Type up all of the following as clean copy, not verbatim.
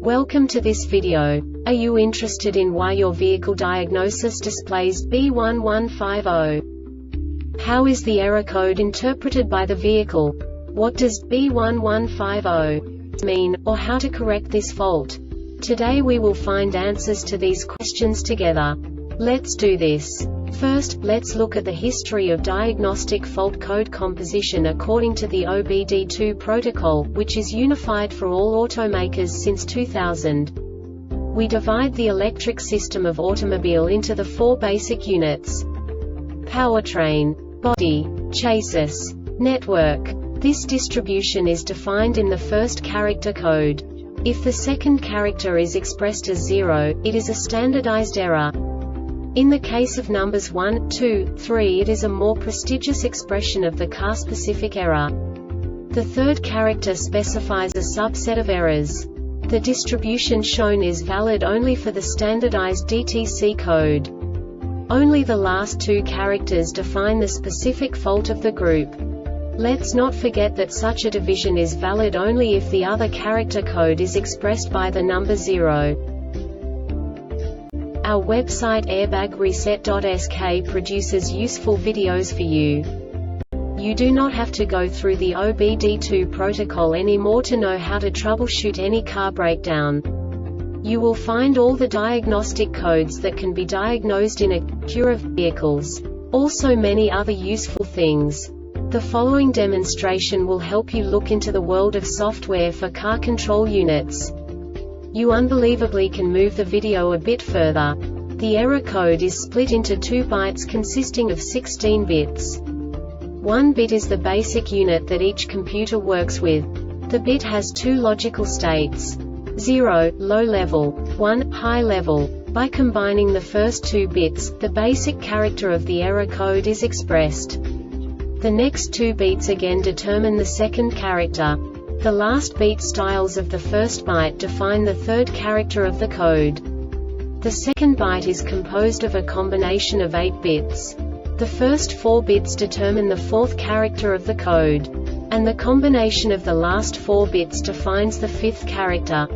Welcome to this video. Are you interested in why your vehicle diagnosis displays B1150? How is the error code interpreted by the vehicle? What does B1150 mean, or how to correct this fault? Today we will find answers to these questions together. Let's do this. First, let's look at the history of diagnostic fault code composition according to the OBD2 protocol, which is unified for all automakers since 2000. We divide the electric system of automobile into the four basic units: powertrain, body, chassis, network. This distribution is defined in the first character code. If the second character is expressed as 0, it is a standardized error. In the case of numbers 1, 2, 3, it is a more prestigious expression of the car-specific error. The third character specifies a subset of errors. The distribution shown is valid only for the standardized DTC code. Only the last two characters define the specific fault of the group. Let's not forget that such a division is valid only if the other character code is expressed by the number 0. Our website airbagreset.sk produces useful videos for you. You do not have to go through the OBD2 protocol anymore to know how to troubleshoot any car breakdown. You will find all the diagnostic codes that can be diagnosed in Acura vehicles. Also many other useful things. The following demonstration will help you look into the world of software for car control units. You unbelievably can move the video a bit further. The error code is split into 2 bytes consisting of 16 bits. 1 bit is the basic unit that each computer works with. The bit has 2 logical states: 0, low level, 1, high level. By combining the first 2 bits, the basic character of the error code is expressed. The next 2 beats again determine the second character. The last beat styles of the first byte define the third character of the code. The second byte is composed of a combination of 8 bits. The first 4 bits determine the fourth character of the code. And the combination of the last 4 bits defines the fifth character.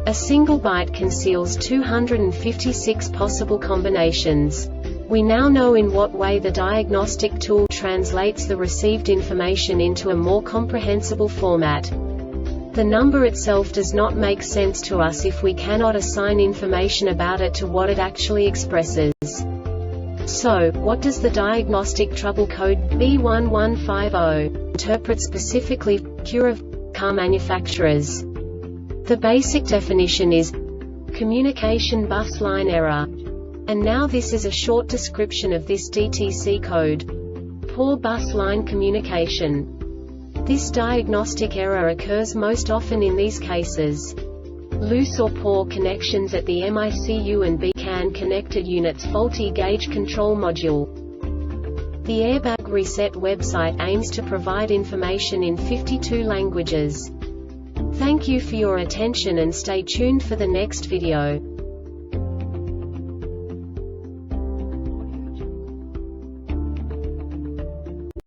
A single byte conceals 256 possible combinations. We now know in what way the diagnostic tool translates the received information into a more comprehensible format. The number itself does not make sense to us if we cannot assign information about it to what it actually expresses. So, what does the Diagnostic Trouble Code B1150 interpret specifically for Acura car manufacturers? The basic definition is communication bus line error. And now this is a short description of this DTC code. Poor bus line communication. This diagnostic error occurs most often in these cases: loose or poor connections at the MICU and B-CAN connected units, faulty gauge control module. The Airbag Reset website aims to provide information in 52 languages. Thank you for your attention and stay tuned for the next video.